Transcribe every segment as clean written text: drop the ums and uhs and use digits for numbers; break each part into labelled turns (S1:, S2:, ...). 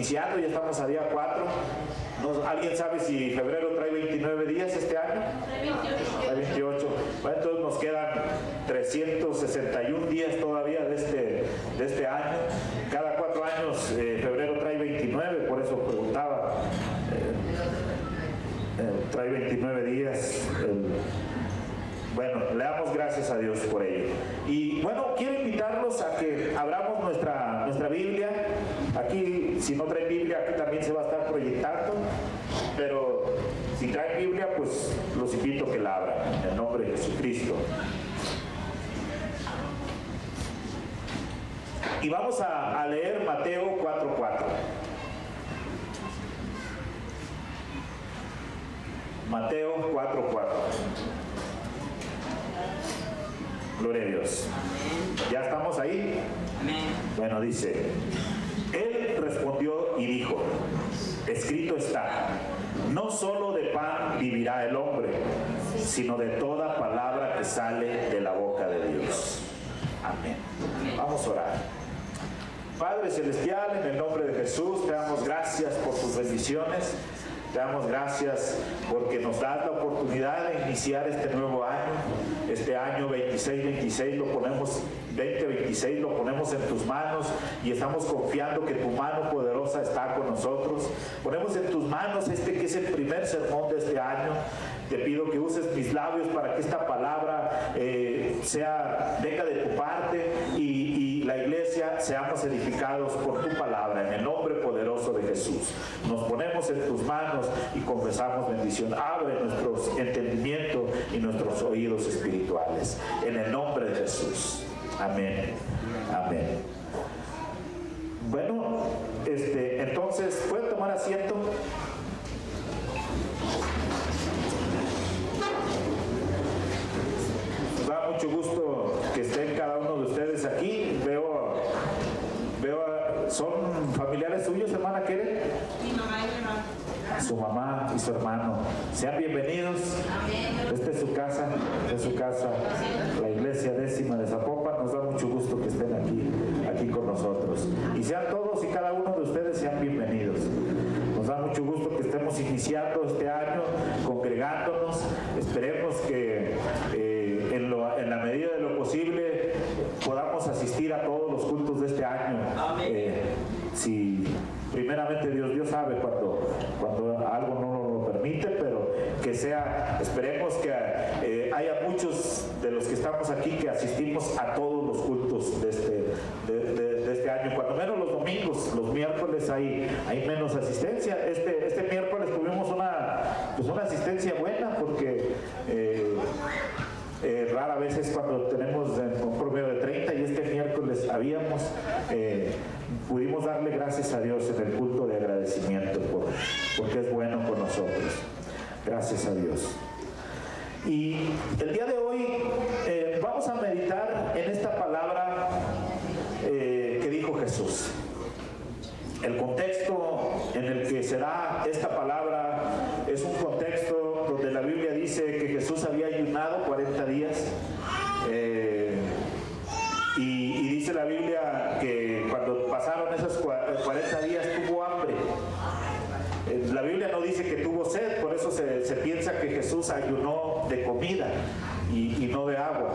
S1: iniciando, ya estamos a día 4. ¿Alguien sabe si febrero trae 29 días este año? Trae 28. Bueno, entonces nos quedan 361 días todavía de este año. Cada 4 años febrero trae 29, por eso preguntaba. Trae 29 días. Bueno, le damos gracias a Dios por ello. Y bueno, quiero invitarlos a que abramos nuestra Biblia. Aquí, si no traen Biblia, aquí también se va a estar proyectando. Pero si traen Biblia, pues los invito a que la abran, en el nombre de Jesucristo. Y vamos a leer Mateo 4:4. Mateo 4:4. Gloria a Dios. ¿Ya estamos ahí?
S2: Amén.
S1: Bueno, dice: Él respondió y dijo: escrito está, no solo de pan vivirá el hombre, sino de toda palabra que sale de la boca de Dios. Amén. Vamos a orar. Padre Celestial, en el nombre de Jesús, te damos gracias por tus bendiciones. Te damos gracias porque nos das la oportunidad de iniciar este nuevo año. Este año 2026 lo ponemos en tus manos y estamos confiando que tu mano poderosa está con nosotros. Ponemos en tus manos que es el primer sermón de este año. Te pido que uses mis labios para que esta palabra venga de tu parte y la iglesia seamos edificados por tu palabra, en el nombre poderoso de Jesús. Nos ponemos en tus manos y confesamos bendición. Abre nuestros entendimientos y nuestros oídos espirituales, en el nombre de Jesús. Amén. Amén. Bueno, entonces, ¿pueden tomar asiento? Nos da mucho gusto que estén cada uno de ustedes aquí. ¿Son familiares suyos, hermana Keren?
S2: Mi mamá y mi hermano.
S1: Su mamá y su hermano. Sean bienvenidos. Esta es su casa, la iglesia 10ª de Zapopan. Nos da mucho gusto que estén aquí con nosotros. Y sean todos y cada uno de ustedes sean bienvenidos. Nos da mucho gusto que estemos iniciando este año, congregándonos. Esperemos que en la medida de lo posible podamos asistir a todos los cultos de este año. Si primeramente Dios sabe cuando algo no lo permite, pero que sea, esperemos que haya muchos de los que estamos aquí que asistimos a todos los cultos de este año, cuando menos los domingos. Los miércoles hay menos asistencia. Este miércoles tuvimos una asistencia buena, porque rara vez es cuando tenemos un promedio de 30, y este miércoles pudimos darle gracias a Dios en el culto de agradecimiento porque es bueno con nosotros. Gracias a Dios. Y el día de hoy vamos a meditar en esta palabra que dijo Jesús. El contexto en el que se da esta palabra es un contexto donde la Biblia dice que Jesús había ayunado 40 días. Y dice la Biblia que cuando pasaron esos 40 días tuvo hambre. La Biblia no dice que tuvo sed, por eso se piensa que Jesús ayunó de comida y no de agua.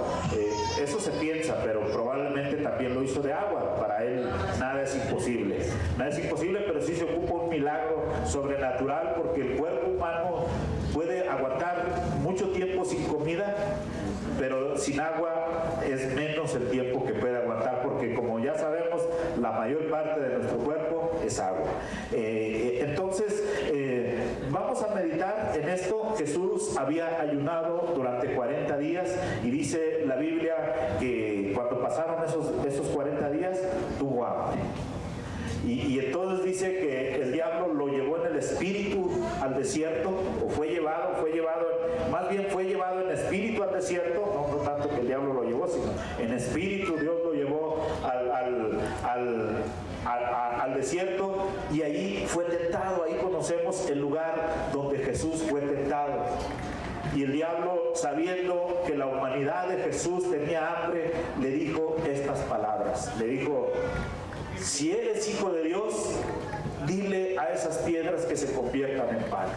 S1: Eso se piensa, pero probablemente también lo hizo de agua. Para él nada es imposible. Nada es imposible, pero sí se ocupa un milagro sobrenatural, porque el cuerpo humano puede aguantar mucho tiempo sin comida, pero sin agua es menos el tiempo que puede aguantar, porque como ya sabemos, la mayor parte de nuestro cuerpo es agua. Entonces, vamos a meditar en esto. Jesús había ayunado durante 40 días y dice la Biblia que cuando pasaron esos 40 días tuvo hambre. Y entonces dice que el diablo lo llevó en el espíritu al desierto, o fue llevado en espíritu al desierto, no tanto que el diablo lo llevó, sino en espíritu Dios lo llevó al desierto, y ahí fue tentado. Ahí conocemos el lugar donde Jesús fue tentado. Y el diablo, sabiendo que la humanidad de Jesús tenía hambre, le dijo estas palabras. Le dijo: si eres hijo de Dios, dile a esas piedras que se conviertan en pan.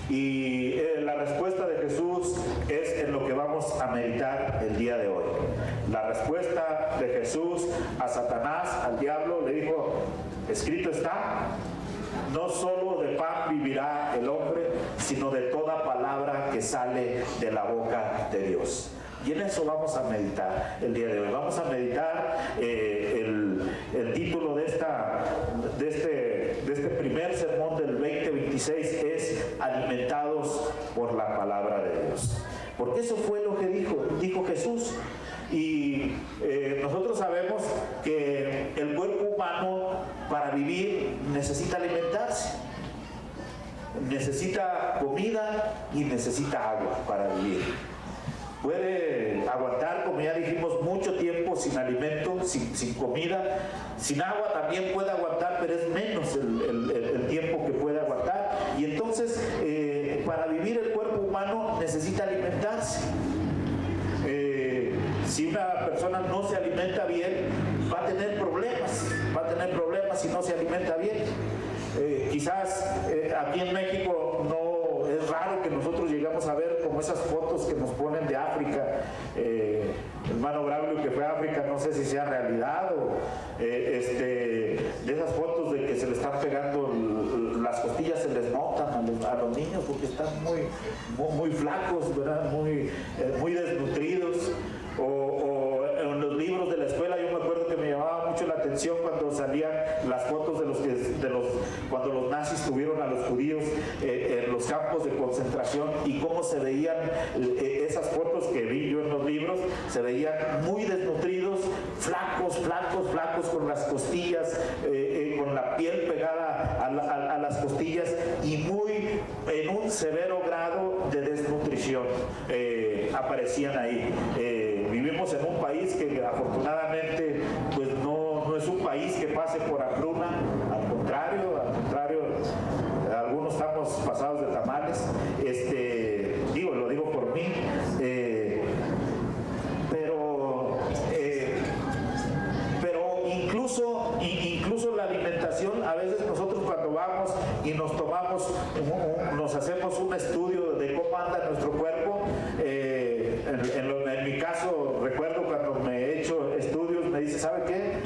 S1: Y la respuesta de Jesús es en lo que vamos a meditar el día de hoy. La respuesta de Jesús a Satanás, al diablo, le dijo: escrito está, no solo de pan vivirá el hombre, sino de toda palabra que sale de la boca de Dios. Y en eso vamos a meditar el día de hoy. Vamos a meditar el título de este primer sermón del 2026 es Alimentados por la palabra de Dios. Porque eso fue lo que dijo Jesús. Y nosotros sabemos que el cuerpo humano para vivir necesita alimentarse. Necesita comida y necesita agua para vivir. Puede aguantar, como ya dijimos, mucho tiempo sin alimento, sin comida. Sin agua también puede aguantar, pero es menos el tiempo que puede aguantar. Y entonces, para vivir el cuerpo humano necesita alimentarse. Si una persona no se alimenta bien, va a tener problemas si no se alimenta bien. Quizás aquí en México no es raro que nosotros llegamos a ver como esas fotos que nos ponen de África. Hermano Braulio, que fue a África, no sé si sea realidad o de esas fotos de que se le están pegando las costillas, se les notan a los niños porque están muy flacos, ¿verdad? Muy desnutridos. O en los libros de la escuela yo me acuerdo que me llamaba mucho la atención cuando salían las fotos cuando los nazis tuvieron a los judíos en los campos de concentración y cómo se veían esas fotos que vi yo en los libros. Se veían muy desnutridos, flacos con las costillas, con la piel pegada a las costillas y en un severo grado de desnutrición aparecían ahí. Vivimos en un país que afortunadamente pues no es un país que pase por hambruna, al contrario, algunos estamos pasados de tamales, lo digo por mí, pero incluso la alimentación, a veces nosotros cuando vamos y nos hacemos un estudio de cómo anda nuestro cuerpo, en mi caso recuerdo cuando me he hecho estudios, me dice: ¿sabe qué?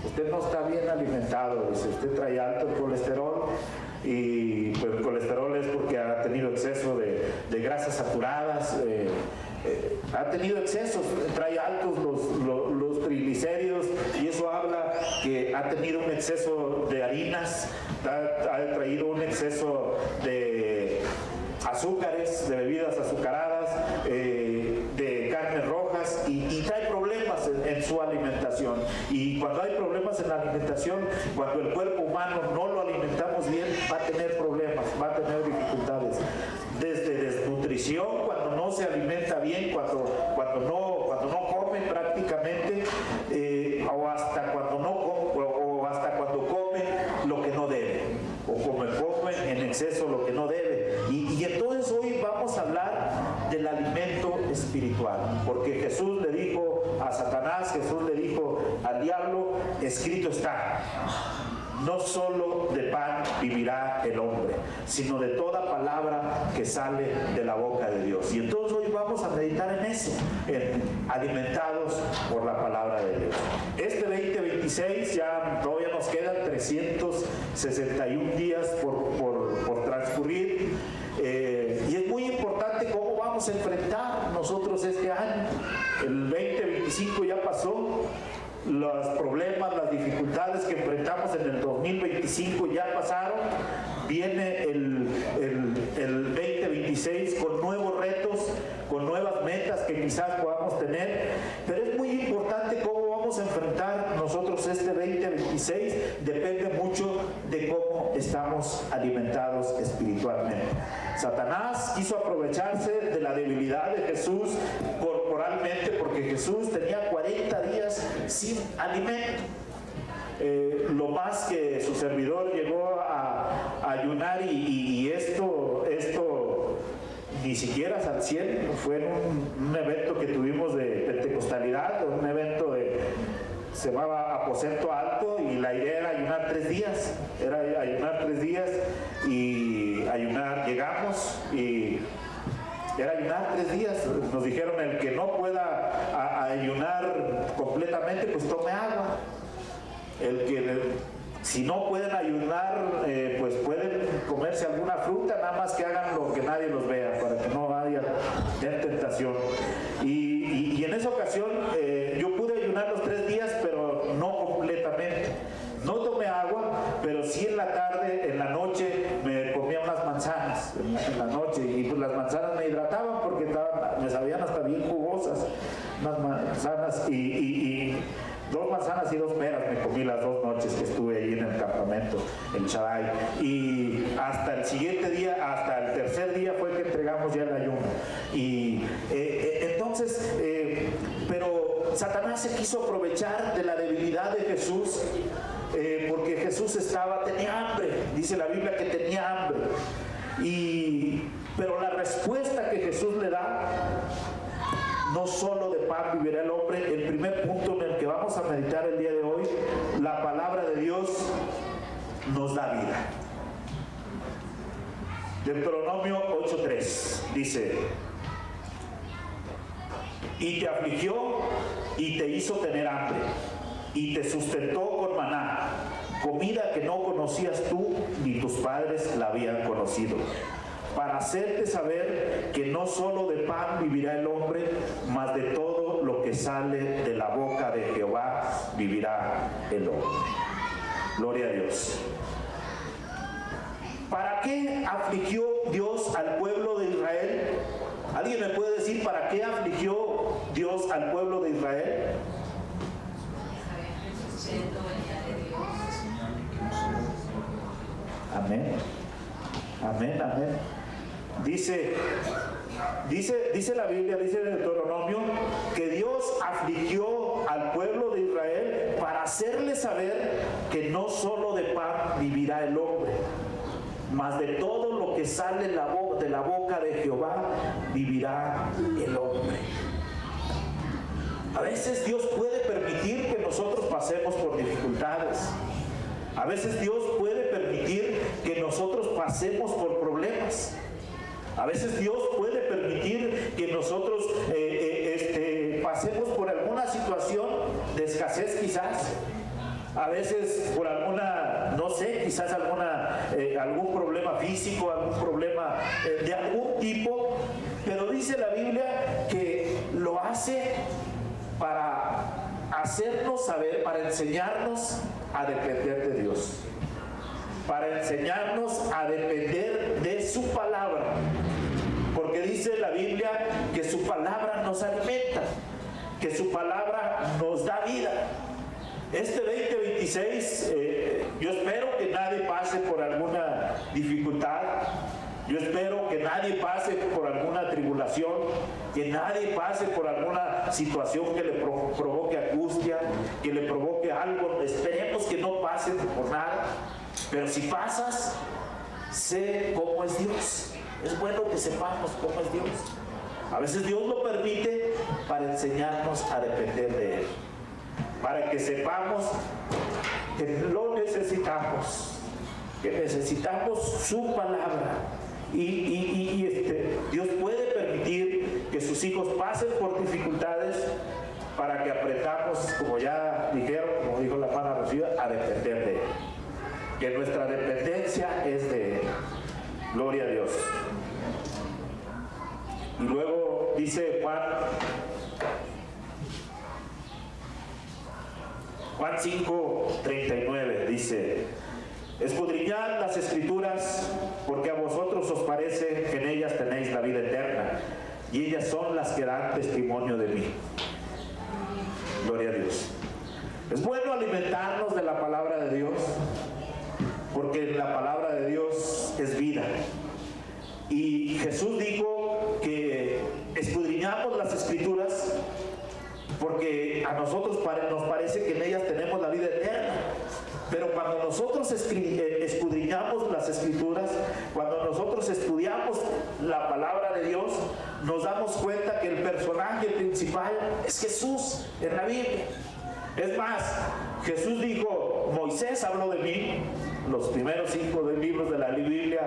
S1: Usted no está bien alimentado, dice, usted trae alto el colesterol, y pues el colesterol es porque ha tenido exceso de grasas saturadas, ha tenido excesos, trae altos los triglicéridos, y eso habla que ha tenido un exceso de harinas, ha traído un exceso de azúcares, de bebidas azucaradas, de carnes rojas, y trae problemas en su alimentación. Y cuando hay problemas en la alimentación, cuando el cuerpo humano no lo alimentamos bien, va a tener problemas, va a tener dificultades. Desde desnutrición, cuando no se alimenta bien, cuando no come prácticamente, o hasta cuando come lo que no debe, o come en exceso lo que no debe. Y entonces hoy vamos a hablar del alimento espiritual, porque Jesús le dijo a Satanás, Jesús le dijo al diablo: escrito está, no solo de pan vivirá el hombre, sino de toda palabra que sale de la boca de Dios. Y entonces hoy vamos a meditar en eso, en alimentados por la palabra de Dios. Este 2026 ya todavía nos quedan 361 días por transcurrir, y es muy importante cómo vamos a enfrentar nosotros este año. El 2025 ya pasó. Los problemas, las dificultades que enfrentamos en el 2025 ya pasaron. Viene el 2026 con nuevos retos, con nuevas metas que quizás podamos tener, pero es muy importante cómo vamos a enfrentar nosotros este 2026. Depende mucho de cómo estamos alimentados espiritualmente. Satanás quiso aprovecharse de la debilidad de Jesús corporalmente, porque Jesús tenía 40 días sin alimento. Lo más que su servidor llegó a ayunar, y esto ni siquiera al 100, fue en un evento que tuvimos de pentecostalidad, un evento de se llamaba Aposento Alto, y la idea era ayunar 3 días. Era ayunar 3 días y llegamos y era ayunar 3 días. Nos dijeron, el que no pueda ayunar completamente, pues tome agua. Si no pueden ayunar, pues pueden comerse alguna fruta, nada más que hagan lo que nadie los vea, para que no haya tentación. Y en esa ocasión yo pude ayunar los 3 días, pero no completamente. No tomé agua, pero sí en la tarde, en la noche, me comía unas manzanas en la noche, y pues las manzanas me hidrataban porque me sabían hasta bien jugosas, unas manzanas, y 2 manzanas y 2 peras me comí las 2 noches que estuve ahí en el campamento en Chaday. Y hasta el siguiente día, hasta el tercer día fue que entregamos ya el ayuno. Y entonces, pero Satanás se quiso aprovechar de la debilidad de Jesús, porque Jesús tenía hambre, dice la Biblia que tenía hambre. Pero la respuesta que Jesús le da: no solo de pan vivirá el hombre. El primer punto en el que vamos a meditar el día de hoy, la palabra de Dios nos da vida. Deuteronomio 8:3 dice: y te afligió y te hizo tener hambre, y te sustentó con maná, comida que no conocías tú ni tus padres la habían conocido, para hacerte saber que no solo de pan vivirá el hombre, mas de todo lo que sale de la boca de Jehová vivirá el hombre. Gloria a Dios. ¿Para qué afligió Dios al pueblo de Israel? ¿Alguien me puede decir para qué afligió Dios al pueblo de Israel? Amén. Amén, amén. Dice la Biblia, dice en Deuteronomio, que Dios afligió al pueblo de Israel para hacerle saber que no solo de pan vivirá el hombre, mas de todo lo que sale de la boca de Jehová vivirá el hombre. A veces Dios puede permitir que nosotros pasemos por dificultades. A veces Dios puede permitir que nosotros pasemos por problemas. A veces Dios puede permitir que nosotros pasemos por alguna situación de escasez quizás. A veces por alguna, no sé, quizás algún problema físico, algún problema de algún tipo. Pero dice la Biblia que lo hace para hacernos saber, para enseñarnos a depender de Dios, para enseñarnos a depender de su palabra, porque dice la Biblia que su palabra nos alimenta, que su palabra nos da vida. Este 2026 yo espero que nadie pase por alguna dificultad. Yo espero que nadie pase por alguna tribulación, que nadie pase por alguna situación que le provoque angustia, que le provoque algo. Esperemos que no pasen por nada, pero si pasas, sé cómo es Dios. Es bueno que sepamos cómo es Dios. A veces Dios lo permite para enseñarnos a depender de Él, para que sepamos que lo necesitamos, que necesitamos su palabra. Dios puede permitir que sus hijos pasen por dificultades para que apretamos, como ya dijeron, como dijo la hermana Rocío, a depender de Él. Que nuestra dependencia es de Él. Gloria a Dios. Y luego dice Juan 5:39, dice: escudriñad las Escrituras, porque a vosotros os parece que en ellas tenéis la vida eterna, y ellas son las que dan testimonio de mí. Gloria a Dios. Es bueno alimentarnos de la palabra de Dios, porque la palabra de Dios es vida. Y Jesús dijo que escudriñamos las Escrituras porque a nosotros nos parece que en ellas tenemos la vida eterna. Pero cuando nosotros escudriñamos las Escrituras, cuando nosotros estudiamos la palabra de Dios, nos damos cuenta que el personaje principal es Jesús en la Biblia. Es más, Jesús dijo, Moisés habló de mí. Los primeros 5 libros de la Biblia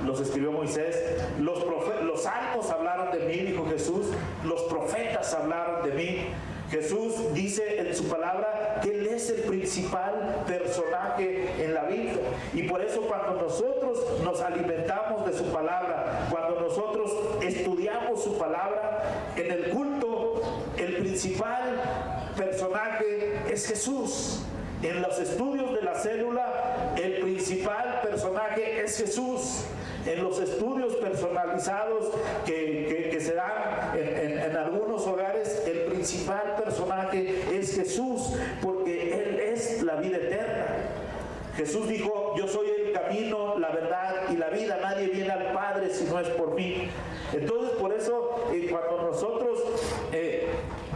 S1: los escribió Moisés. Los salmos hablaron de mí, dijo Jesús. Los profetas hablaron de mí. Jesús dice en su palabra que Él es el principal personaje en la Biblia. Y por eso cuando nosotros nos alimentamos de su palabra, cuando nosotros estudiamos su palabra, en el culto, el principal personaje es Jesús. En los estudios de la célula, el principal personaje es Jesús. En los estudios personalizados que se dan en algunos hogares, el principal personaje es Jesús, porque Él es la vida eterna. Jesús dijo, yo soy el camino, la verdad y la vida. Nadie viene al Padre si no es por mí. Entonces, por eso,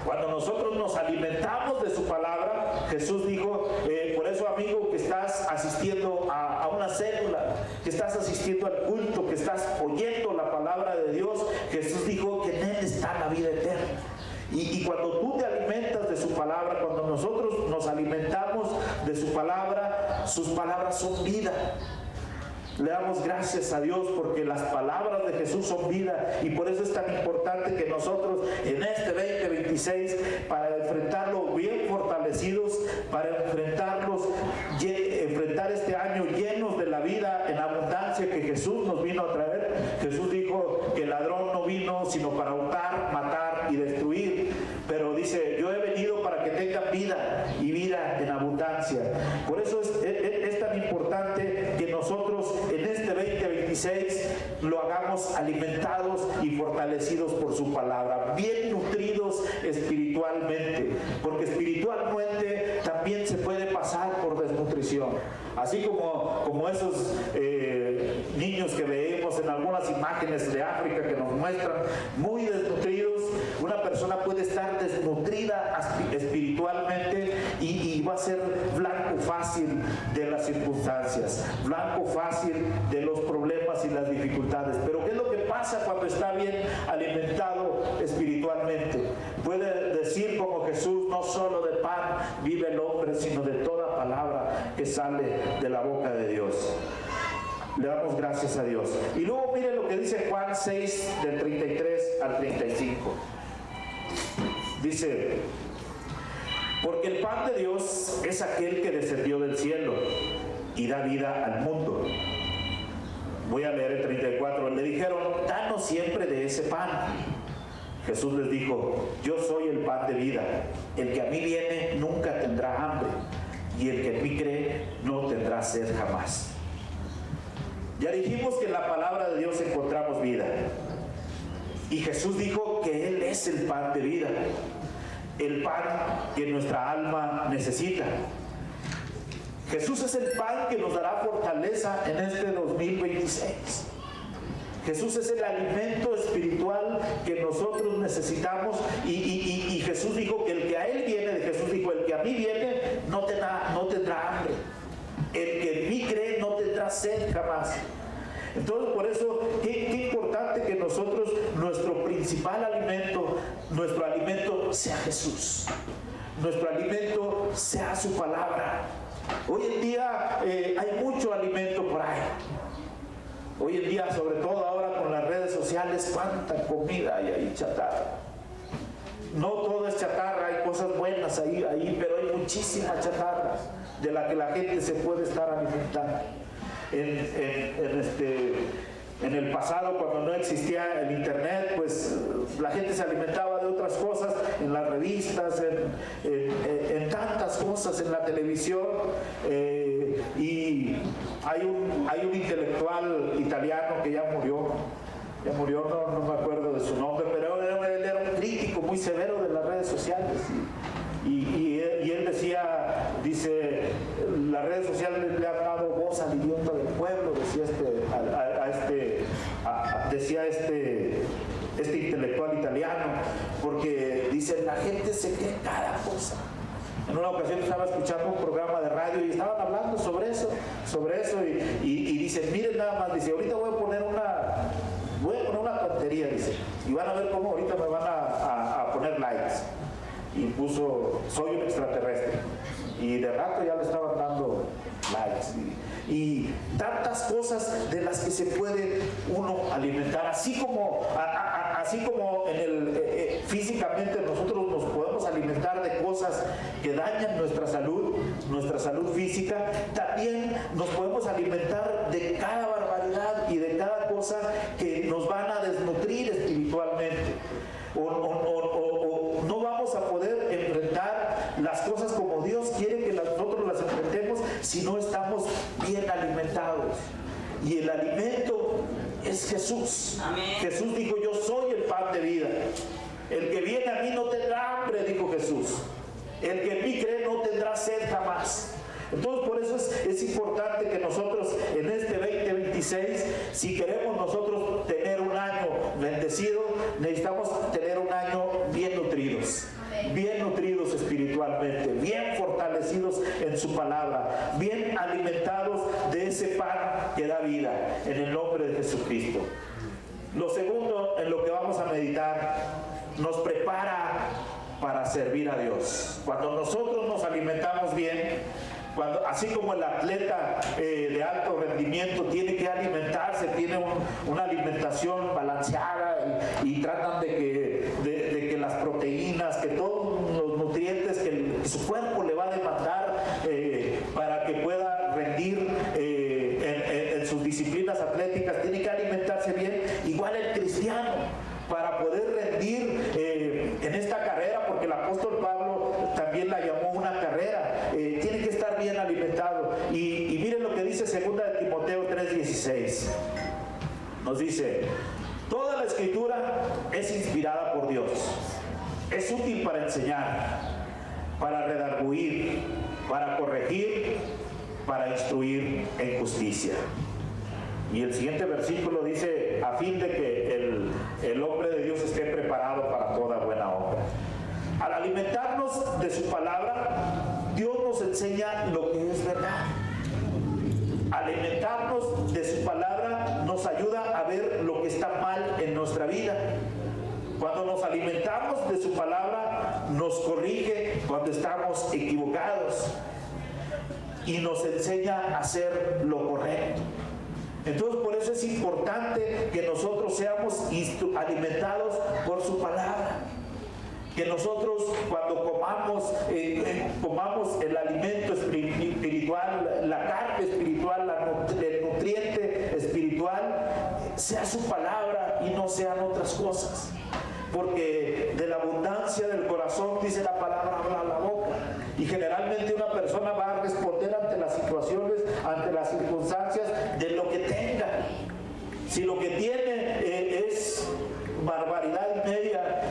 S1: cuando nosotros nos alimentamos de su palabra, Jesús dijo, por eso, amigo, que estás asistiendo a una célula, que estás asistiendo al culto, que estás oyendo la palabra de Dios, Jesús dijo que en Él está la vida eterna. Y cuando tú te alimentas de su palabra, cuando nosotros nos alimentamos de su palabra, sus palabras son vida. Le damos gracias a Dios porque las palabras de Jesús son vida, y por eso es tan importante que nosotros en este 2026, para enfrentarlo bien fortalecidos, para enfrentar este año llenos de la vida en abundancia que Jesús nos vino a traer. Jesús dijo que el ladrón no vino sino para hurtar, matar y destruir, pero dice, yo he venido para que tengan vida y vida en abundancia. Por eso es tan importante que nosotros en este 2026 lo hagamos alimentados y fortalecidos por su palabra, bien nutridos espiritualmente, porque espiritualmente también se puede pasar por desnutrición, así como esos niños que veemos en algunas imágenes de África que nos muestran muy desnutridos. Una persona puede estar desnutrida espiritualmente y va a ser blanco fácil de las circunstancias, blanco fácil de los problemas y las dificultades. Pero ¿qué es lo que pasa cuando está bien alimentado espiritualmente? Puede decir como Jesús, no solo de pan vive el hombre, sino de toda palabra que sale de la boca de Dios. Le damos gracias a Dios. Y luego mire lo que dice Juan 6, del 33 al 35. Dice, porque el pan de Dios es aquel que descendió del cielo y da vida al mundo. Voy a leer el 34. Le dijeron, danos siempre de ese pan. Jesús les dijo, yo soy el pan de vida. El que a mí viene nunca tendrá hambre, y el que en mí cree no tendrá sed jamás. Ya dijimos que en la palabra de Dios encontramos vida. Y Jesús dijo que Él es el pan de vida, el pan que nuestra alma necesita. Jesús es el pan que nos dará fortaleza en este 2026. Jesús es el alimento espiritual que nosotros necesitamos, y Jesús dijo que el que a Él viene, Jesús dijo, el que a mí viene no tendrá hambre. El que en mí cree no tendrá sed jamás. Entonces, por eso, qué importante que nosotros, nuestro principal alimento, nuestro alimento sea Jesús. Nuestro alimento sea su palabra. Hoy en día hay mucho alimento por ahí. Hoy en día, sobre todo ahora con las redes sociales, cuánta comida hay ahí chatarra. No todo es chatarra, hay cosas buenas ahí, pero hay muchísima chatarra de la que la gente se puede estar alimentando. En el pasado, cuando no existía el internet, pues la gente se alimentaba de otras cosas, en las revistas, en tantas cosas, en la televisión. Y hay un intelectual italiano que ya murió, no me acuerdo de su nombre, pero él era un crítico muy severo de las redes sociales. Y él dice, las redes sociales le han dado voz al idiota del pueblo, decía este intelectual italiano, porque dice, la gente se cree cada cosa. En una ocasión estaba escuchando un programa de radio y estaban hablando sobre eso, y dicen, miren nada más, dice, ahorita voy a poner una tontería, dice, y van a ver cómo ahorita me van a poner likes. y puso soy un extraterrestre, y de rato ya le estaban dando likes y tantas cosas de las que se puede uno alimentar, así como físicamente nosotros nos podemos alimentar de cosas que dañan nuestra salud física. También nos podemos alimentar de cada barbaridad y de cada cosa que nos van a desnutrir espiritualmente, o no vamos a poder enfrentar las cosas como Dios quiere que nosotros las enfrentemos si no estamos bien alimentados. Y el alimento es Jesús. Amén. Jesús dijo: yo soy el pan de vida. El que viene a mí no tendrá hambre, dijo Jesús. El que en mí cree no tendrá sed jamás. Entonces, por eso es importante que nosotros en este 2026, si queremos nosotros tener un año bendecido, necesitamos tener un año bien nutridos espiritualmente, bien fortalecidos en su palabra, bien alimentados de ese pan que da vida, en el nombre de Jesucristo. Lo segundo en lo que vamos a meditar, nos prepara para servir a Dios. Cuando nosotros nos alimentamos bien, así como el atleta de alto rendimiento tiene que alimentarse, tiene una alimentación balanceada y tratan de que las proteínas, que todos los nutrientes que su cuerpo le va a demandar para que pueda rendir en sus disciplinas atléticas, tiene que alimentarse bien. Igual el cristiano, para poder rendir en esta carrera, porque el apóstol Pablo también la llamó una carrera, tiene que estar bien alimentado. Y miren lo que dice 2 de Timoteo 3:16. Nos dice: toda la escritura es inspirada por Dios, es útil para enseñar, para redarguir, para corregir, para instruir en justicia. Y el siguiente versículo dice: a fin de que el hombre de Dios esté preparado para toda buena obra. Al alimentarnos de su palabra, Dios nos enseña lo que es verdad. Alimentarnos de su palabra nos ayuda a ver lo que está mal en nuestra vida. Cuando nos alimentamos de su palabra, nos corrige cuando estamos equivocados y nos enseña a hacer lo correcto. Entonces, por eso es importante que nosotros seamos alimentados por su palabra. Que nosotros, cuando comamos el alimento espiritual, la carne espiritual, el nutriente espiritual, sea su palabra y no sean otras cosas. Porque de la abundancia del corazón, dice la palabra, habla la boca. Y generalmente una persona va a responder ante las situaciones, ante las circunstancias, de lo que tenga. Si lo que tiene es barbaridad y media,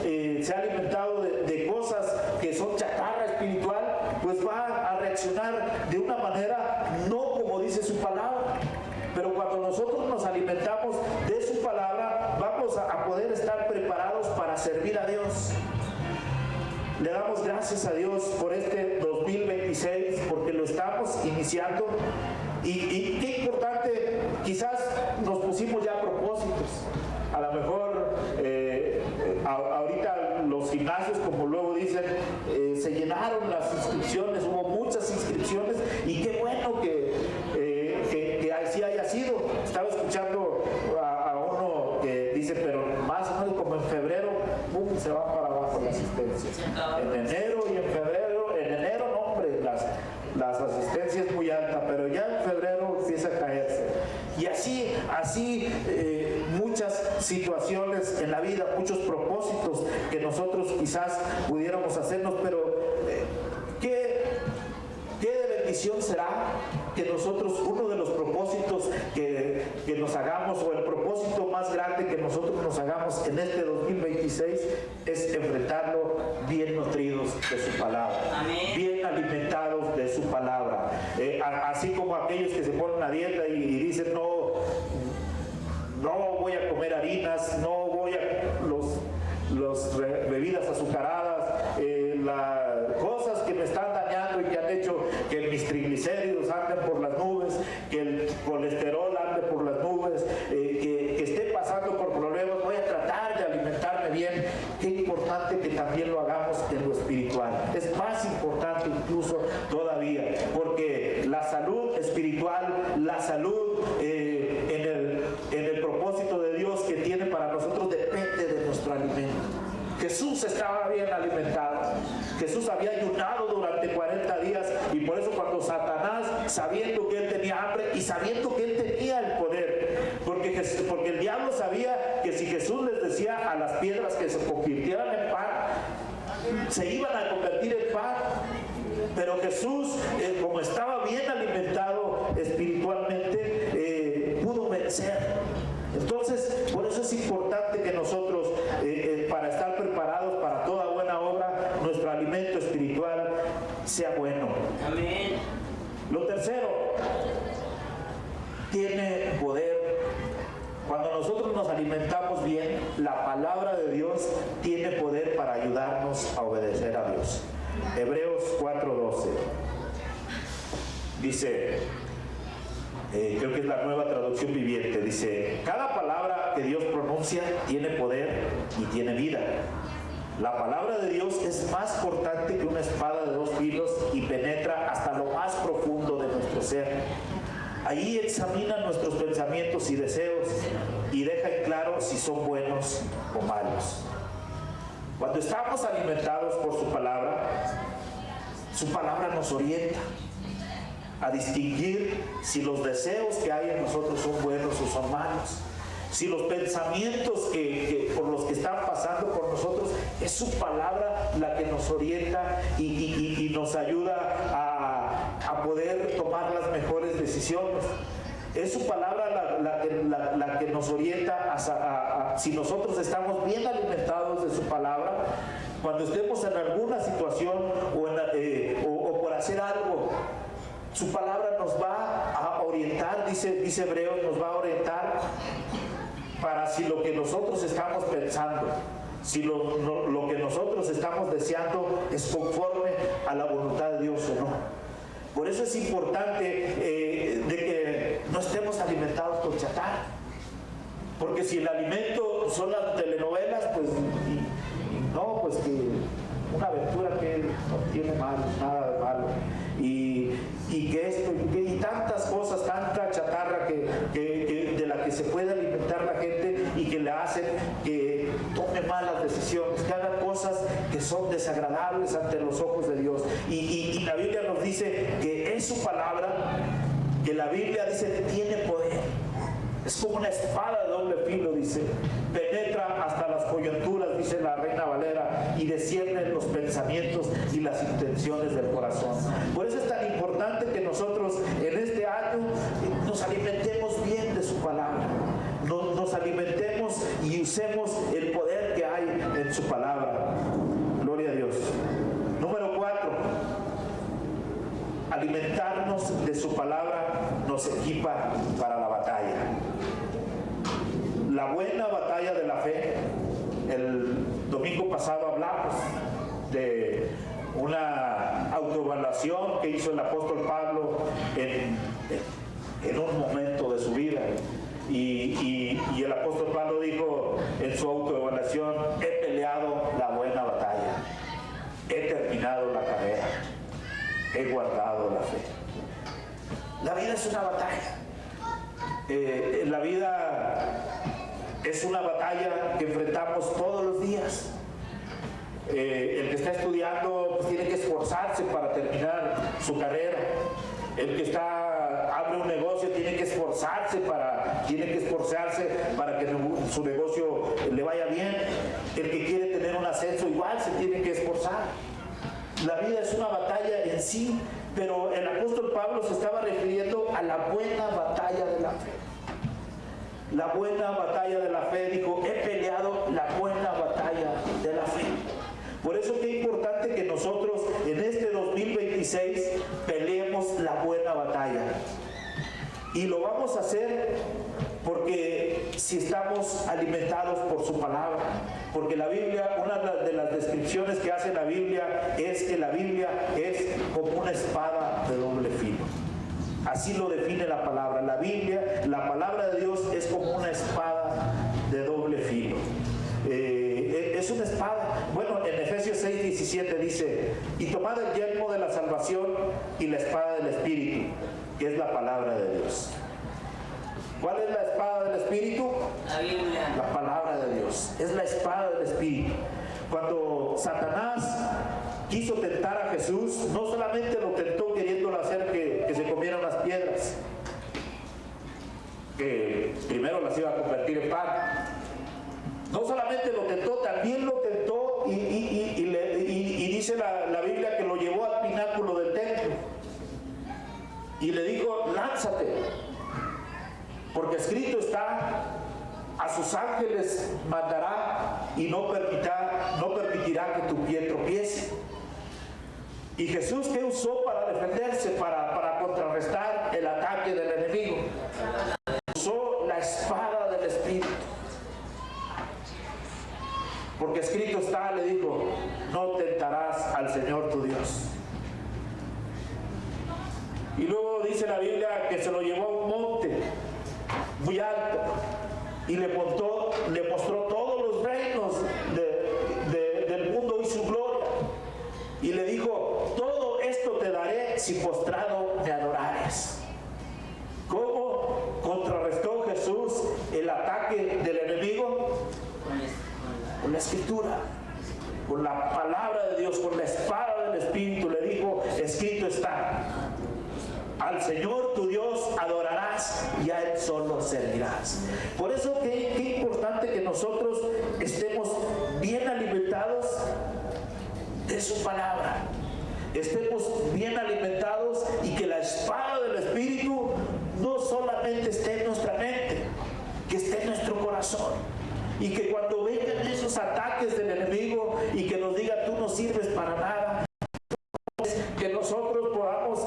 S1: se ha alimentado de cosas que son chatarra espiritual, pues va a reaccionar de una manera no como dice su palabra. Pero cuando nosotros nos alimentamos de su palabra, vamos a poder estar preparados para servir a Dios. Le damos gracias a Dios por este 2026, porque lo estamos iniciando. Y qué importante, quizás nos pusimos ya propósitos. A lo mejor ahorita los gimnasios, como luego dicen, se llenaron las inscripciones, hubo muchas inscripciones, y qué bueno que así haya sido. Estaba escuchando a uno que dice, pero más o menos como en febrero, se va para abajo la asistencia. En enero y en febrero, no, hombre, las asistencias muy altas, pero ya en febrero empieza a caerse. Y así muchas situaciones en la vida, muchos propósitos que nosotros quizás pudiéramos hacernos, pero ¿qué de bendición será que nosotros, uno de los propósitos que nos hagamos, o el propósito más grande que nosotros nos hagamos en este 2026, es enfrentarlo bien nutridos de su palabra? Amén. Bien alimentados de su palabra, así como aquellos que se ponen a dieta y dicen no voy a comer harinas, no voy a los bebidas azucaradas, las cosas que me están dañando y que han hecho que mis triglicéridos anden por las nubes, que el colesterol ande por las nubes, que esté pasando por problemas. Voy a tratar de alimentarme bien. Qué importante que también lo hagamos en lo espiritual. salud, en el propósito de Dios que tiene para nosotros, depende de nuestro alimento. Jesús estaba bien alimentado. Jesús había ayunado durante 40 días y por eso cuando Satanás, sabiendo que él tenía hambre y sabiendo que él tenía el poder, porque el diablo sabía que si Jesús les decía a las piedras que se convirtieran en pan, se iban a convertir en pan. Pero Jesús, como estaba bien alimentado espiritualmente, pudo vencer. Entonces, por eso es importante que nosotros, para estar preparados para toda buena obra, nuestro alimento espiritual sea bueno.
S2: Amén.
S1: Lo tercero, tiene poder. Cuando nosotros nos alimentamos bien, la palabra de Dios tiene poder para ayudarnos a obedecer a Dios. Hebreos 4:12 dice, creo que es la Nueva Traducción Viviente, dice: cada palabra que Dios pronuncia tiene poder y tiene vida. La palabra de Dios es más cortante que una espada de 2 filos y penetra hasta lo más profundo de nuestro ser. Ahí examina nuestros pensamientos y deseos y deja en claro si son buenos o malos. Cuando estamos alimentados por su palabra nos orienta a distinguir si los deseos que hay en nosotros son buenos o son malos. Si los pensamientos por los que están pasando por nosotros, es su palabra la que nos orienta y nos ayuda a poder tomar las mejores decisiones. Es su palabra la que nos orienta si nosotros estamos bien alimentados de su palabra, cuando estemos en alguna situación o por hacer algo, su palabra nos va a orientar, dice Hebreos, nos va a orientar para si lo que nosotros estamos pensando, si lo que nosotros estamos deseando es conforme a la voluntad de Dios o no. Por eso es importante de que no estemos alimentados con chatarra. Porque si el alimento son las telenovelas, pues no, pues que una aventura que no tiene nada de malo. Y que esto, y tantas cosas, tanta chatarra de la que se puede alimentar la gente y que le hacen que tome malas decisiones, que haga cosas que son desagradables ante los ojos de Dios. Y la Biblia nos dice que es su palabra, que la Biblia dice tiene poder. Es como una espada de doble filo, dice. Penetra hasta las coyunturas, dice la Reina Valera, y discierne los pensamientos y las intenciones del corazón. Por eso es tan importante que nosotros en este año nos alimentemos bien de su palabra. Nos alimentemos y usemos el poder que hay en su palabra. Gloria a Dios. Número 4. Alimentarnos de su palabra nos equipa para la batalla. La buena batalla de la fe. El domingo pasado hablamos de una autoevaluación que hizo el apóstol Pablo en un momento de su vida. Y el apóstol Pablo dijo en su autoevaluación: he peleado la buena batalla, he terminado la carrera, he guardado la fe. La vida es una batalla. La vida es una batalla que enfrentamos todos los días. El que está estudiando pues tiene que esforzarse para terminar su carrera. El que abre un negocio tiene que esforzarse para que su negocio le vaya bien. El que quiere tener un ascenso igual se tiene que esforzar. La vida es una batalla en sí, pero el apóstol Pablo se estaba refiriendo a la buena batalla de la fe. La buena batalla de la fe, dijo, he peleado la buena batalla de la fe. Por eso es importante que nosotros en este 2026 peleemos la buena batalla. Y lo vamos a hacer porque si estamos alimentados por su palabra. Porque la Biblia, una de las descripciones que hace la Biblia es que la Biblia es como una espada de doble filo. Así lo define la palabra. La Biblia, la palabra de Dios es como una espada de doble filo. Es una espada. Bueno, en Efesios 6:17 dice: y tomad el yelmo de la salvación y la espada del Espíritu, que es la palabra de Dios. es la espada del Espíritu. Cuando Satanás quiso tentar a Jesús, no solamente lo tentó queriéndolo hacer que se comieran las piedras, que primero las iba a convertir en pan. No solamente lo tentó, también lo tentó y dice la Biblia que lo llevó al pináculo del templo y le dijo: lánzate, porque escrito está, a sus ángeles mandará y no permitirá que tu pie tropiece. Y Jesús, ¿qué usó para defenderse, para contrarrestar el ataque del enemigo? Usó la espada del Espíritu. Porque escrito está, le dijo: no tentarás al Señor tu Dios. Y luego dice la Biblia que se lo llevó a un monte muy alto y le mostró todos los reinos del mundo y su gloria. Y le dijo: todo esto te daré si postrado me adorares. ¿Cómo contrarrestó Jesús el ataque del enemigo? Con la Escritura, con la palabra de Dios, con la espada del Espíritu. Le dijo: escrito está, al Señor tu Dios adorarás y a Él solo servirás. Por eso qué importante que nosotros estemos bien alimentados de su palabra, estemos bien alimentados, y que la espada del Espíritu no solamente esté en nuestra mente, que esté en nuestro corazón. Y que cuando vengan esos ataques del enemigo y que nos diga: tú no sirves para nada, que nosotros podamos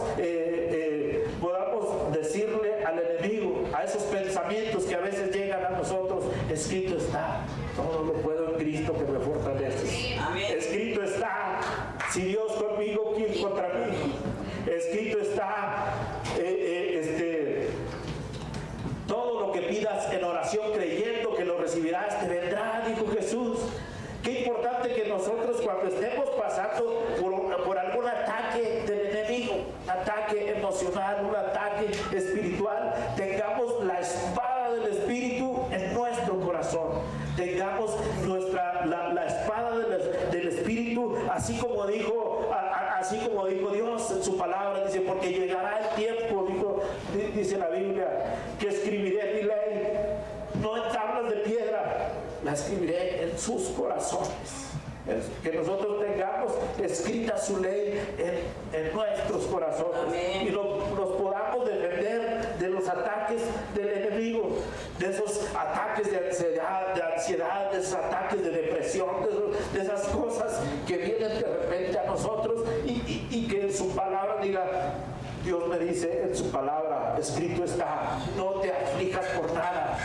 S1: decirle al enemigo, a esos pensamientos que a veces llegan a nosotros: escrito está, todo lo puedo en Cristo que me fortalece. Escrito está, si Dios conmigo, ¿quién contra mí? Escrito está, todo lo que pidas en oración creyendo que lo recibirás te vendrá, dijo Jesús. Qué importante que nosotros, cuando estemos pasando por algún ataque del enemigo, un ataque emocional, un ataque espiritual, tengamos la espada del Espíritu en nuestro corazón. Tengamos la espada del Espíritu, así como dijo Dios en su palabra. Dice: porque llegará el tiempo, dice la Biblia, que escribiré mi ley no en tablas de piedra, la escribiré en sus corazones. Que nosotros tengamos escrita su ley en nuestros corazones. Amén. Y nos podamos defender de los ataques del enemigo, de esos ataques de ansiedad, de esos ataques de depresión, de esas cosas que vienen de repente a nosotros, y que en su palabra diga: Dios me dice en su palabra, escrito está, no te aflijas por nada.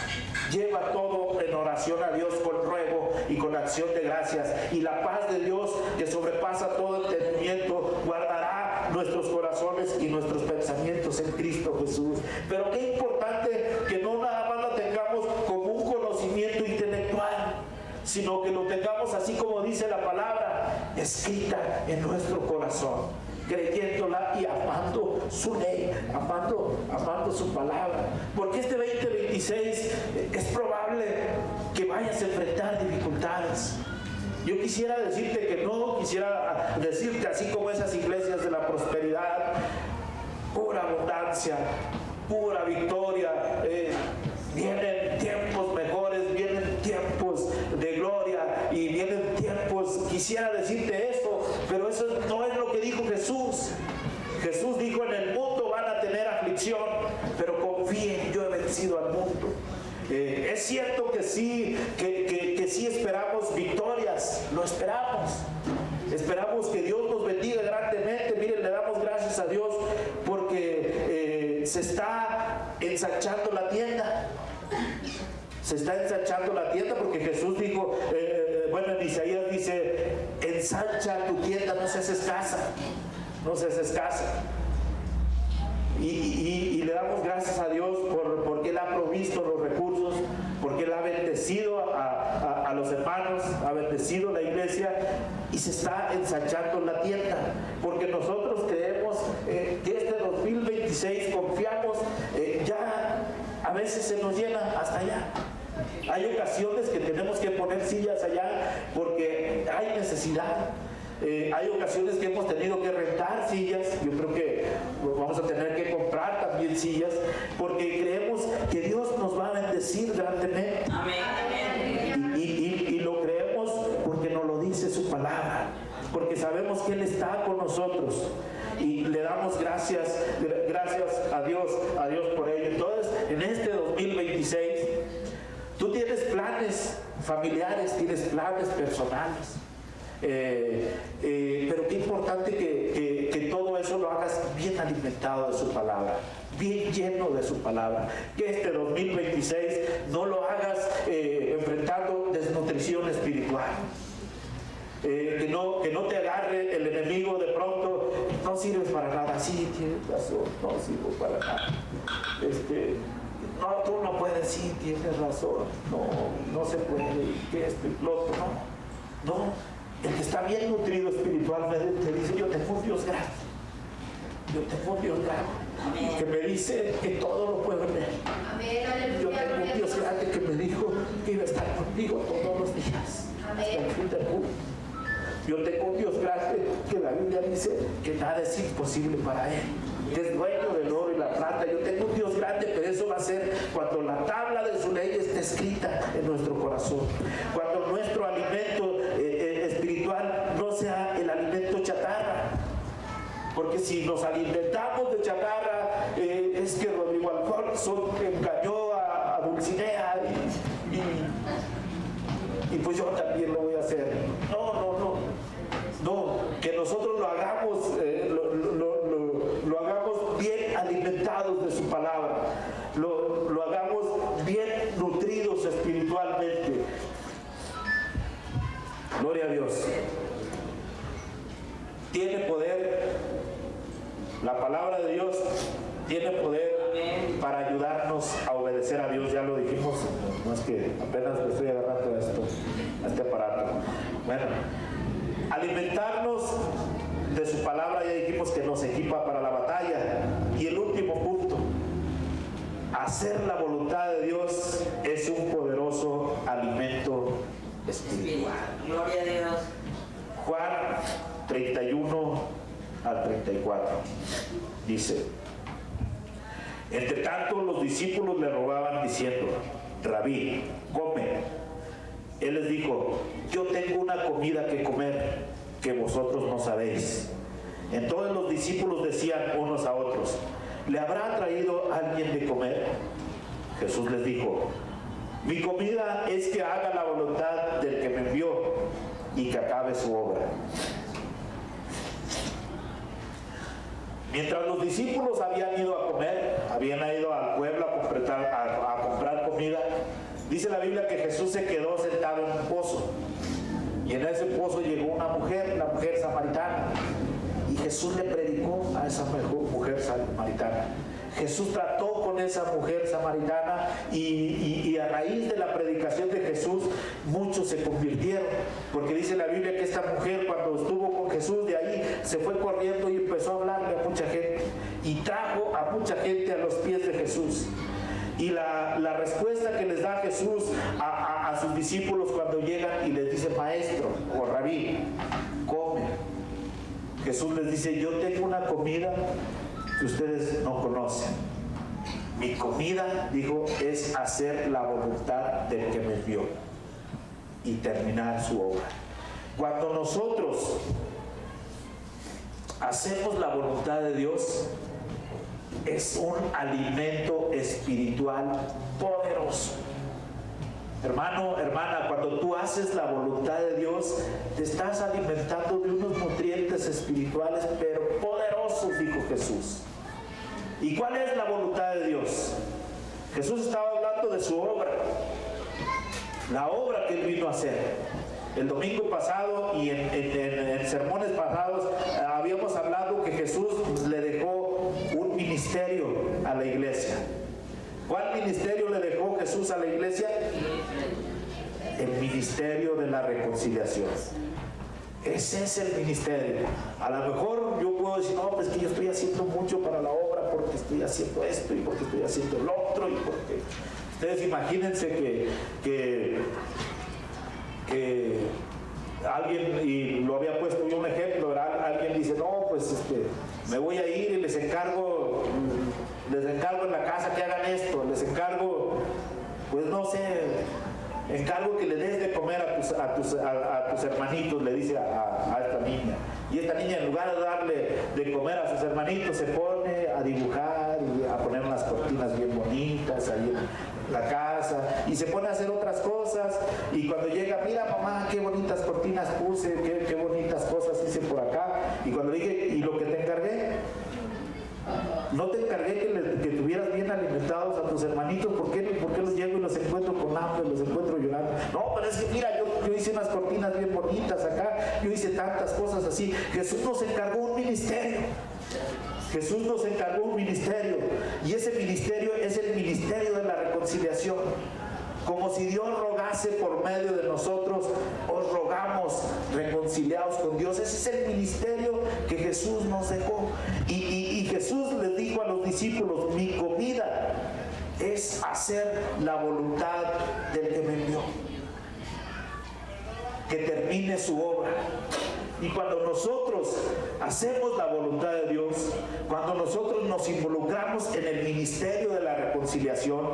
S1: Lleva todo en oración a Dios con ruego y con acción de gracias, y la paz de Dios, que sobrepasa todo entendimiento, guardará nuestros corazones y nuestros pensamientos en Cristo Jesús. Pero qué importante que no nada más lo tengamos como un conocimiento intelectual, sino que lo tengamos así como dice la palabra, escrita en nuestro corazón, creyéndola y amando su ley, amando su palabra. Porque este 2026 es probable que vayas a enfrentar dificultades. Yo quisiera decirte que no, quisiera decirte así como esas iglesias de la prosperidad, pura abundancia, pura victoria. Vienen tiempos mejores, vienen tiempos de gloria y vienen tiempos, quisiera decirte eso, pero eso no es lo que dijo Jesús. Jesús dijo: en el mundo van a tener aflicción, pero confíen, yo he vencido al mundo. Es cierto que sí, que sí esperamos victorias, lo esperamos. Esperamos que Dios nos bendiga grandemente. Miren, le damos gracias a Dios porque se está ensanchando la tienda. Se está ensanchando la tienda porque Jesús dijo, en Isaías dice: ensancha tu tienda, no seas escasa, no seas escasa. Y le damos gracias a Dios porque Él ha provisto los recursos, porque Él ha bendecido a los hermanos, ha bendecido la iglesia, y se está ensanchando la tienda, porque nosotros creemos que este 2026 confiamos, ya a veces se nos llena hasta allá. Hay ocasiones que tenemos que poner sillas allá porque hay necesidad. Hay ocasiones que hemos tenido que rentar sillas. Yo creo que vamos a tener que comprar también sillas porque creemos que Dios nos va a bendecir grandemente. Amén. Y lo creemos porque nos lo dice su palabra, porque sabemos que Él está con nosotros y le damos gracias a Dios por ello. Entonces, en este 2026, tú tienes planes familiares, tienes planes personales. Pero qué importante que todo eso lo hagas bien alimentado de su palabra, bien lleno de su palabra. Que este 2026 no lo hagas enfrentando desnutrición espiritual. Que no te agarre el enemigo de pronto. No sirves para nada. Sí, tienes razón, no sirvo para nada. No, tú no puedes. Sí, tienes razón. No se puede. Que esto y lo otro. No. El que está bien nutrido espiritualmente te dice: yo tengo un Dios grande. Yo tengo un Dios grande que me dice que todo lo puedo ver. Yo tengo un Dios grande que me dijo que iba a estar contigo todos los días hasta el fin del mundo. Yo tengo un Dios grande que la Biblia dice que nada es imposible para Él, que es dueño del oro y la plata. Yo tengo un Dios grande, pero eso va a ser cuando la tabla de su ley esté escrita en nuestro corazón, cuando nuestro alimento espiritual no sea el alimento chatarra. Porque si nos alimentamos de chatarra, es que Rodrigo Alfonso engañó a Dulcinea y pues yo también lo voy a hacer. No, que nosotros lo hagamos, lo hagamos bien alimentados de su palabra, lo hagamos bien nutridos espiritualmente. Gloria a Dios. Tiene poder, la palabra de Dios tiene poder para ayudarnos a obedecer a Dios. Ya lo dijimos, no es que apenas me estoy agarrando a este aparato. Bueno, alimentarnos de su palabra, ya dijimos que nos equipa para la batalla. Y el último punto, hacer la voluntad de Dios es un poderoso alimento espiritual.
S2: Gloria a Dios.
S1: Juan 31 al 34 dice: entre tanto los discípulos le rogaban diciendo: Rabí, come. Él les dijo: yo tengo una comida que comer que vosotros no sabéis. Entonces los discípulos decían unos a otros: ¿le habrá traído alguien de comer? Jesús les dijo: mi comida es que haga la voluntad del que me envió y que acabe su obra. Mientras los discípulos habían ido a comer, habían ido al pueblo a comprar comida, dice la Biblia que Jesús se quedó sentado en un pozo. Y en ese pozo llegó una mujer, la mujer samaritana. Y Jesús le predicó a esa mujer samaritana. Jesús trató con esa mujer samaritana y a raíz de la predicación de Jesús muchos se convirtieron, porque dice la Biblia que esta mujer, cuando estuvo con Jesús, de ahí se fue corriendo y empezó a hablarle a mucha gente y trajo a mucha gente a los pies de Jesús. Y la respuesta que les da Jesús a sus discípulos cuando llegan y les dice: maestro o rabí, come. Jesús les dice: yo tengo una comida que ustedes no conocen. Mi comida, dijo, es hacer la voluntad del que me envió y terminar su obra. Cuando nosotros hacemos la voluntad de Dios, es un alimento espiritual poderoso. Hermano, hermana, cuando tú haces la voluntad de Dios, te estás alimentando de unos nutrientes espirituales, pero poderosos, dijo Jesús. ¿Y cuál es la voluntad de Dios? Jesús estaba hablando de su obra, la obra que Él vino a hacer. El domingo pasado y en sermones pasados habíamos hablado que Jesús le dejó un ministerio a la iglesia. ¿Cuál ministerio le dejó Jesús a la iglesia? El ministerio de la reconciliación. Ese es el ministerio. A lo mejor yo puedo decir: no, pues que yo estoy haciendo mucho para la obra porque estoy haciendo esto y porque estoy haciendo lo otro y porque Ustedes imagínense que alguien, y lo había puesto yo un ejemplo, ¿verdad? Alguien dice, no, pues me voy a ir y les encargo en la casa que hagan esto, les encargo, pues no sé, encargo que le des de comer a tus hermanitos, le dice a esta niña. Y esta niña, en lugar de darle de comer a sus hermanitos, se pone a dibujar y a poner unas cortinas bien bonitas ahí en la casa, y se pone a hacer otras cosas, y cuando llega, mira mamá, qué bonitas cortinas puse, qué bonitas cosas hice por acá, y cuando dije, ¿y lo que te encargué? No te encargué que tuvieras bien alimentados a tus hermanitos. ¿Por qué los llevo y los encuentro con hambre, los encuentro llorando? No, pero es que mira, yo hice unas cortinas bien bonitas acá, yo hice tantas cosas así. Jesús nos encargó un ministerio. Jesús nos encargó un ministerio, y ese ministerio es el ministerio de la reconciliación. Como si Dios rogase por medio de nosotros, os rogamos reconciliados con Dios. Ese es el ministerio que Jesús nos dejó. Y Jesús les dijo a los discípulos, mi comida es hacer la voluntad del que me envió, que termine su obra. Y cuando nosotros hacemos la voluntad de Dios, cuando nosotros nos involucramos en el ministerio de la reconciliación,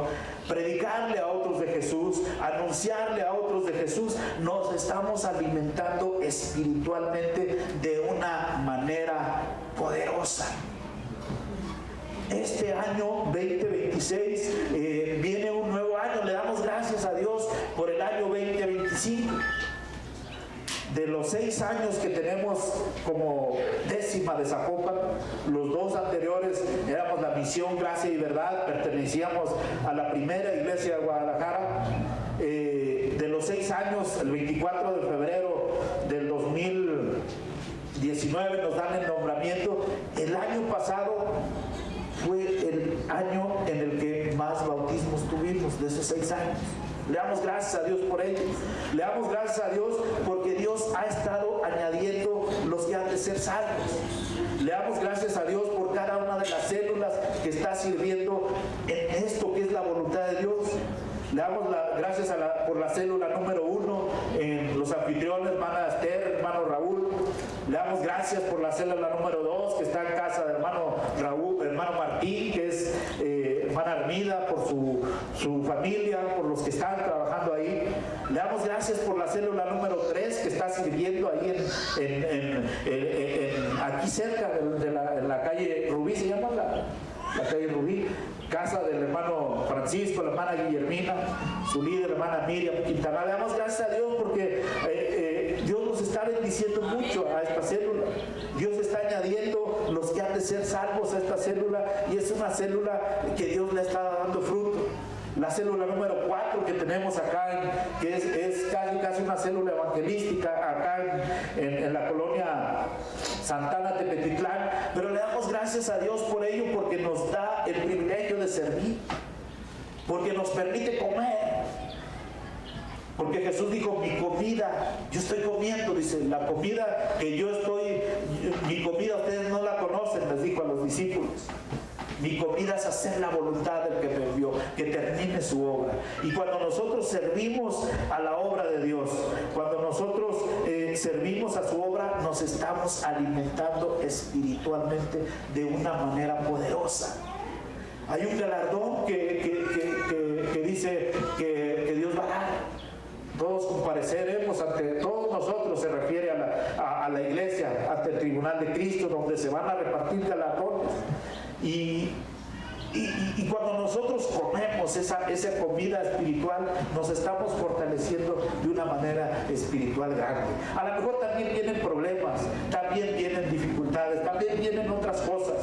S1: predicarle a otros de Jesús, anunciarle a otros de Jesús, nos estamos alimentando espiritualmente de una manera poderosa. Este año 2026 viene un nuevo año. Le damos gracias a Dios por el año 2025. De los 6 años que tenemos como décima de Zapopan, los 2 anteriores éramos la Misión Gracia y Verdad, pertenecíamos a la primera iglesia de Guadalajara. De los 6 años, el 24 de febrero del 2019 nos dan el nombramiento. El año pasado fue el año en el que más bautismos tuvimos de esos 6 años. Le damos gracias a Dios por ello. Le damos gracias a Dios porque Dios ha estado añadiendo los que han de ser salvos. Le damos gracias a Dios por cada una de las células que está sirviendo en esto que es la voluntad de Dios. Le damos gracias por la célula número 1, en los anfitriones, hermana Esther, hermano Raúl. Le damos gracias por la célula número 2, que está en casa de hermano Raúl, hermano Martín, que es hermana Armida, por su familia, por los que están trabajando ahí. Le damos gracias por la célula número 3, que está sirviendo ahí aquí cerca en la calle Rubí, se llama la calle Rubí, casa del hermano Francisco, la hermana Guillermina, su líder, hermana Miriam Quintana. Le damos gracias a Dios porque Dios nos está bendiciendo mucho a esta célula. Dios está añadiendo los que han de ser salvos a esta célula, y es una célula que Dios le está dando fruto. La célula número 4 que tenemos acá, que es casi una célula evangelística acá en la colonia Santana Tepetitlán, pero le damos gracias a Dios por ello, porque nos da el privilegio de servir, porque nos permite comer, porque Jesús dijo, mi comida, yo estoy comiendo, dice, la comida que mi comida ustedes no la conocen, les dijo a los discípulos. Mi comida es hacer la voluntad del que me envió, que termine su obra. Y cuando nosotros servimos a la obra de Dios, cuando nosotros servimos a su obra, nos estamos alimentando espiritualmente de una manera poderosa. Hay un galardón que dice que Dios va a dar. Todos compareceremos ante todos nosotros, se refiere a la iglesia, ante el tribunal de Cristo, donde se van a repartir galardones. Y cuando nosotros comemos esa comida espiritual, nos estamos fortaleciendo de una manera espiritual grande. A lo mejor también vienen problemas, también vienen dificultades, también vienen otras cosas,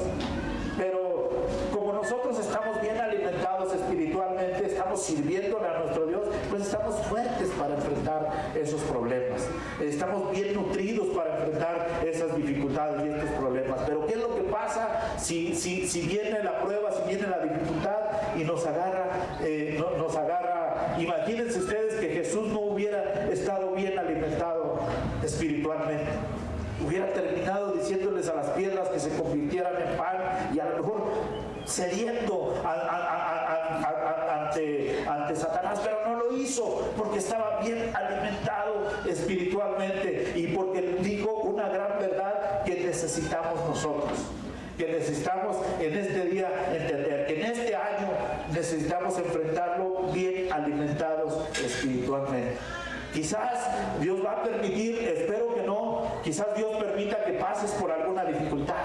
S1: pero como nosotros estamos bien alimentados espiritualmente, estamos sirviéndole a nuestro Dios, pues estamos fuertes para enfrentar esos problemas, estamos bien nutridos para enfrentar esas dificultades y estos problemas. Pero ¿qué es lo que pasa si viene la prueba, si viene la dificultad y nos agarra? Imagínense ustedes que Jesús no hubiera estado bien alimentado espiritualmente. Hubiera terminado diciéndoles a las piedras que se convirtieran en pan, y a lo mejor cediendo ante Satanás, pero no lo hizo porque estaba bien alimentado espiritualmente y porque dijo una gran verdad que necesitamos nosotros. Que necesitamos en este día entender que en este año necesitamos enfrentarlo bien alimentados espiritualmente. Quizás Dios va a permitir, espero que no, quizás Dios permita que pases por alguna dificultad.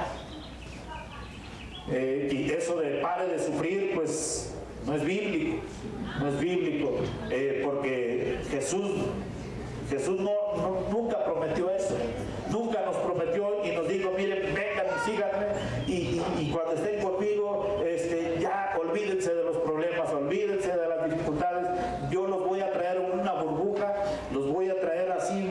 S1: Y eso de pare de sufrir, pues no es bíblico, porque Jesús nunca prometió eso. Nunca nos prometió y nos dijo, miren, vengan y síganme y cuando estén conmigo, ya olvídense de los problemas, olvídense de las dificultades, yo los voy a traer en una burbuja, los voy a traer así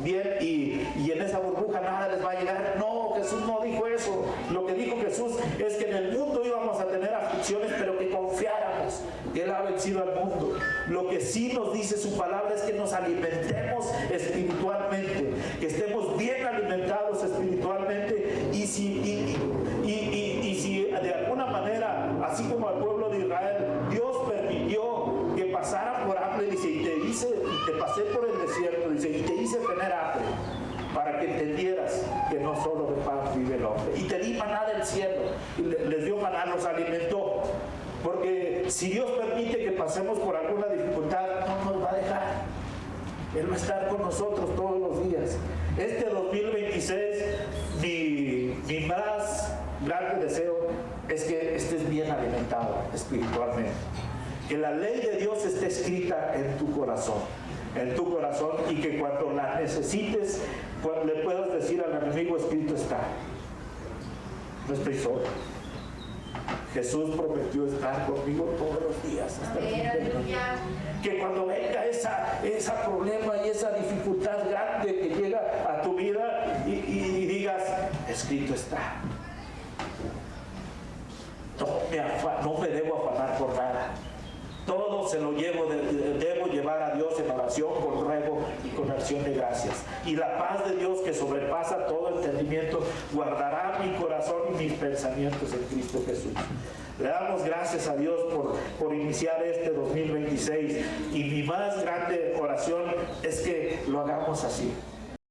S1: bien y en esa burbuja nada les va a llegar. No, Jesús no dijo eso. Lo que dijo Jesús es que en el mundo íbamos a tener aflicciones, pero que confiáramos que Él ha vencido al mundo. Lo que sí nos dice su palabra es que nos alimentemos espiritualmente, que estemos bien alimentados espiritualmente y si de alguna manera, así como al pueblo de Israel, Dios permitió que pasaran por hambre, dice, y te pasé por el desierto, dice, y te hice tener hambre, para que entendieras que no solo de pan vive el hombre. Y te di maná del cielo, y les dio maná, los alimentó. Porque si Dios permite que pasemos por alguna dificultad, no nos va a dejar. Él va a estar con nosotros todos los días. Este 2026, mi más grande deseo es que estés bien alimentado espiritualmente. Que la ley de Dios esté escrita en tu corazón. Y que cuando la necesites, cuando le puedas decir al enemigo, escrito está. No estoy solo. Jesús prometió estar conmigo todos los días hasta el fin del mundo. Que cuando venga ese problema y esa dificultad grande que llega a tu vida y digas, escrito está. No me debo afanar por nada. Todo se lo debo llevar a Dios en oración, con ruego y con acción de gracias. Y la paz de Dios que sobrepasa todo entendimiento guardará mi corazón y mis pensamientos en Cristo Jesús. Le damos gracias a Dios por iniciar este 2026 y mi más grande oración es que lo hagamos así.